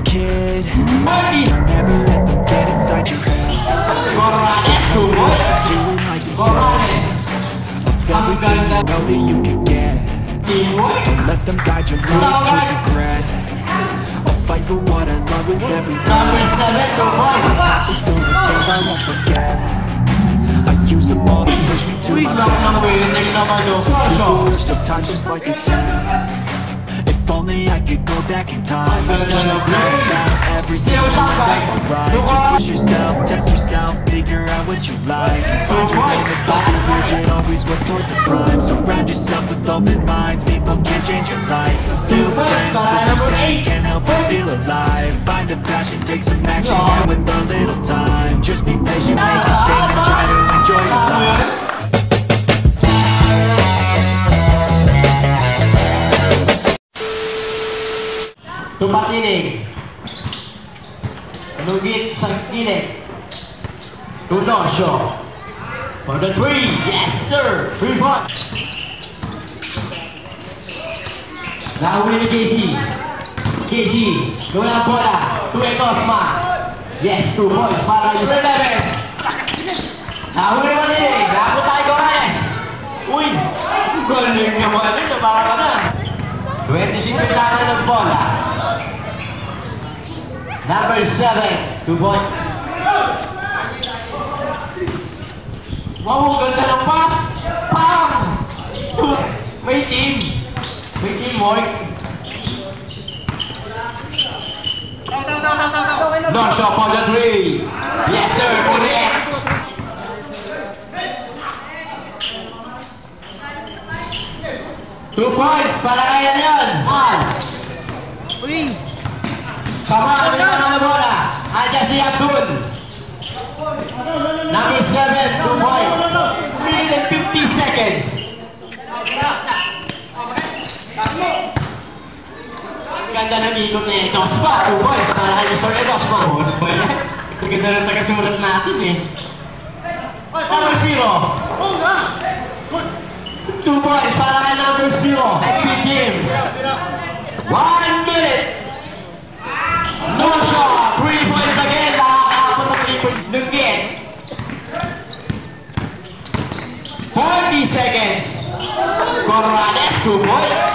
kid. Don't ever let them get inside your head. Tell me what you're doing like it's of everything you know that you can get. Don't let them guide your life towards regret. I'll fight for what I love with every breath. My past is filled with things I won't forget. I use them all to push me to my best. So keep a list of times just like a test. If only I could go back in time and tell myself about everything you like alright. Just push yourself, test yourself, figure out what you like. Find your limits, don't be rigid, always work towards a prime. Surround yourself with open minds, people can change your life. A few friends with intent can help you feel alive. Find a passion, take some action, and with a little time, just be patient, make a statement, try to enjoy your life. Tumakinig. Nugit sa kinig. Tunosyo. For the 3. Yes, sir. 3 points. Nahuwi ni Casey. Casey. Gawin ang bola. 2 Cosma. Yes, 2 points para yung 11. Nahuwi mo nilig. Nahuwi tayo Gomez. Uy. Galing naman. Nabaka na. 26 minutes ng bola. Number 7, 2 points. Wow, ganda ng pass! Pam! May team! May teamwork! No shot for the 3! Yes sir, correct! Two points para kaya yan! 1! Uy! Sama, ano naman na bola? Adjust si Abdul. Number 7, 2 points. 1 minute and 50 seconds. Ang ganda ng ikot niya. Dosma, 2 points. Para kayo Sir Dosma. Ano ba yan? Ang ganda ng tagasulat natin eh. Number 0. 2 points para kay number 0. Speed game. 1 minute. No shot! 3 points again! Nakakapot ang 3 points. Nugget! 40 seconds! Corrales, 2 points!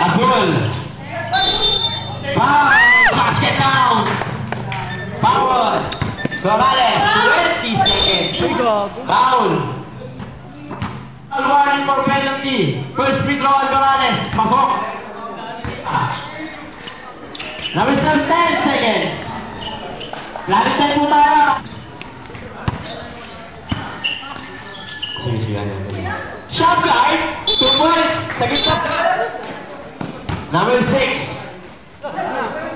Abul! Basket down! Power! Corrales, 20 seconds! Foul! Warning for penalty. First free throw on Corrales. Pasok. Number 7, 10 seconds. Laritan po tayo. Sige, shot guard. 2 points. Sa gitna. Number 6.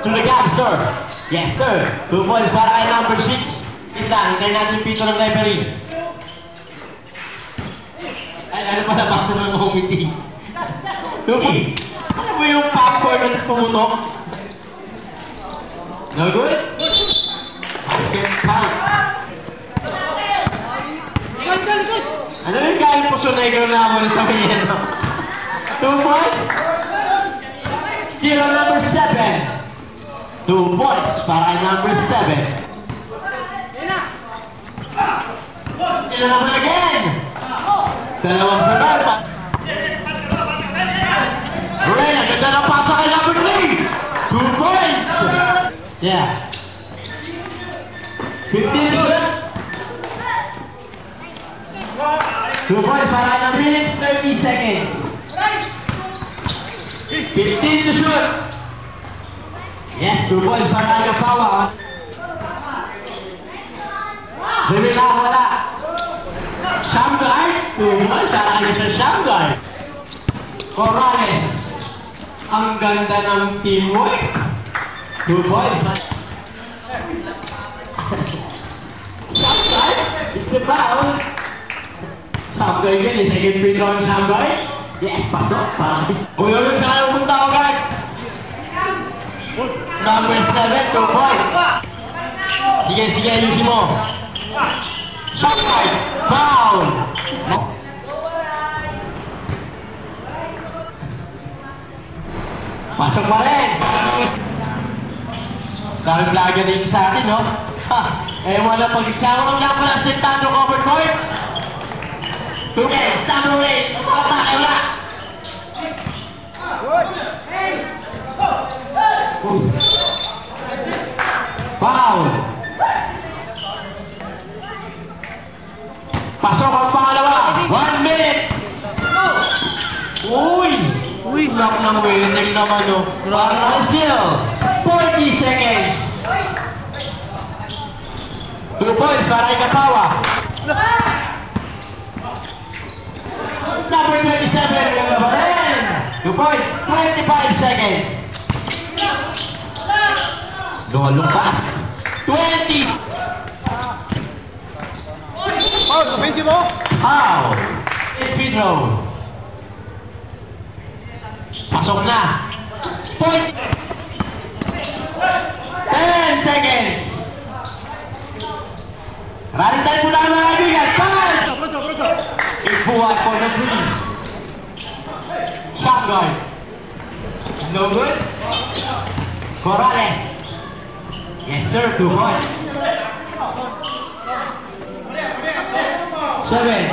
To the gapster. Yes, sir. 2 points para kay number 6. Hintayin natin pito ng referee. Ay, ano pa nabasa ng committee? Tupi, ano mo yung popcorn na pumutok? No good? Basket count. Good. Ano yung kain po sa negro naman sa kanyan? 2 points? Still on number 7. 2 points para number 7. Still on number again. Dalawang sunod. Ren, ang ganda ng pasa kay number 3. 2 points. Yeah. 15 shoot. 2 points para ng minutes, 30 seconds. 15 to shoot. Yes, 2 points para ng power. Bibila, wala. Shamgar, 2 points para ng Mr. Shamgar. Corrales. Ang ganda ng teamwork. 2 points. Shamgar, it's a foul. Shamgar yun, second free throw ng Shamgar. Yes, pasok. Uy, sa kayo punta ko, guys. Number 7, 2 points. Sige, ayusin mo. Shamgar, foul. Pasok pa rin. Dahil vlogger rin sa atin, no? Ha, wala pag-iksama lang lang pala sa Tandro covered court. 2 games, number 8. Papa, wala. Foul. Pasok ang pangalawa. 1 minute. Uy, block ng winning naman, no? Parang still. 40 seconds. 2 points para Ikapawa. Number 27, Gagabarin. 2 points, 25 seconds. Lumpas. 20. Foul, offensive mo. Foul. Free throw. Pasok na. Point. 10 seconds. Running time mula mga kaibigan. Punch! Ibuhat for the three. Shot guard. No good. Corrales. Yes sir, 2 points. 7.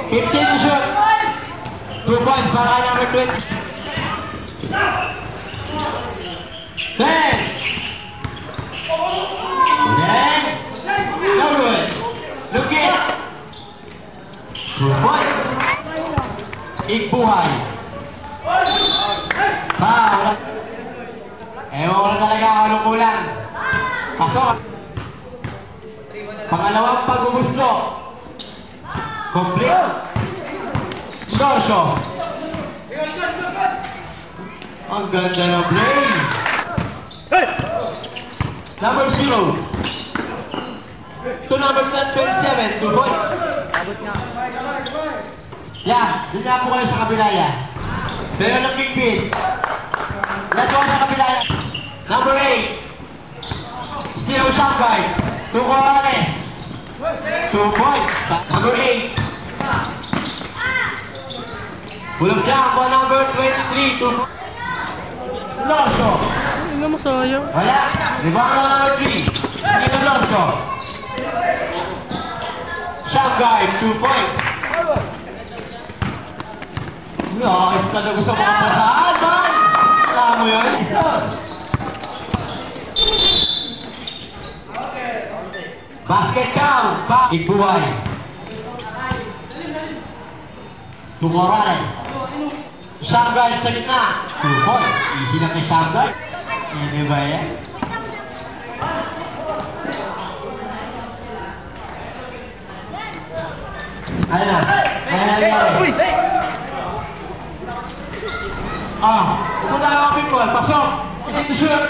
15 to shoot. 2 points para number 20. 10. Then, no good. Look it. 2 points. Igbuhay. Foul. Ewan ko na talaga kung anong kulang. Pasok. Pangalawang pagbubusto. Complete. Dorsyo. Ang ganda ng play. Number 0. To number 27, 2 points. Yeah, doon nga po kayo sa kabila yan. Pero ng big pin. Natuwa sa kabila yan. Number 8. Still shot guard. 2 Corrales. 2 points. Number 8. Pull-up jump po number 23. 2 points. Lorso. Ano mo sayang? Wala. Rebound na number 3. Dito Lorso. Shot guard. 2 points. Ayos talaga sa mga pasahan, man! Alam mo yun? Basket count! Igbuhay! To Morales. Shot guard sa gitna. 2 points. Easy lang kay shot guard. Hindi ba yan? Ano na? Ano nangyari? Pupunta ang people. Pasok. Easy to shoot.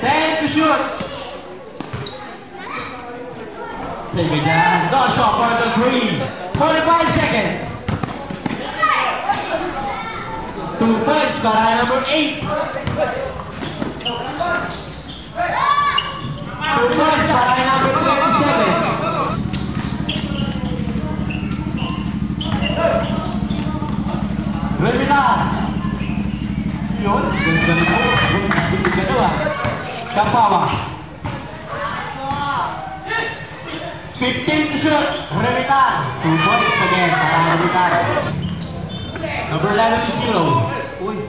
10 to shoot. Sige dyan. No shot for the 3. 45 seconds. 2 points para number 8. 2 points para number 27. Revilar. Yun. Ganda rin po. Hindi gano'n ah. Kapawa. 15 to shoot. Revilar. 2 points again para Revilar. Number 11 to 0. Uy.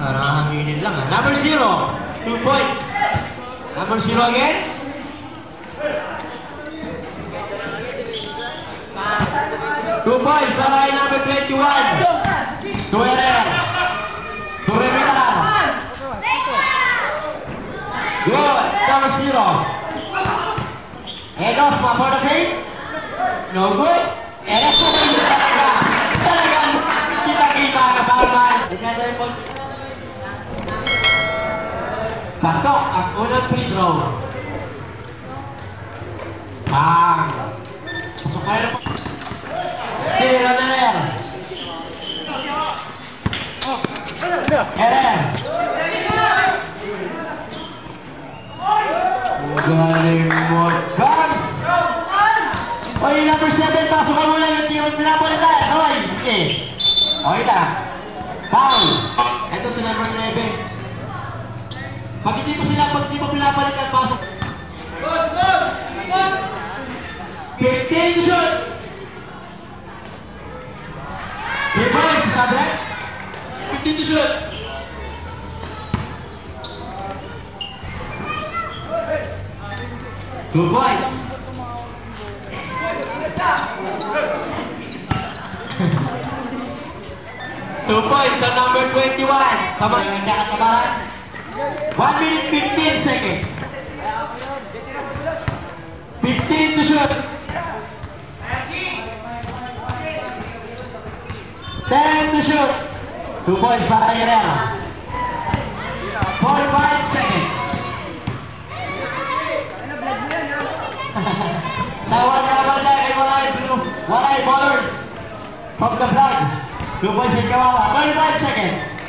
Parang hanginin lang ah. Number 0. 2 points. Number 0 again. Two points para kay number 21. To Herrera. To Revilar. Good. Number 0. Edos, for the fake. No good. Edos po kayo talaga. Talagang kita-kita na bawal. Pasok ang unang free throw. Bang. Pasok kayo na po. Still on Herer. Herer. Galing mo. Guards. Oy, number 7. Pasok ka muna. Yung team pinapalitan. Okay. Sige. Okay na. Foul. Ito si number 11. Pag hindi mo pinapalik ang pasok. 15 to shoot. 3 points, sabi na? 15 to shoot. Two points. Two points on number 21. Come on, nagkakatabaran. 1 minute 15 seconds. 15 to shoot. 10 to shoot. 2 points para Guerrero. 45 seconds. Sawal naman na kay Walay Ballers from the flag. 2 points kay Kawawa. 35 seconds.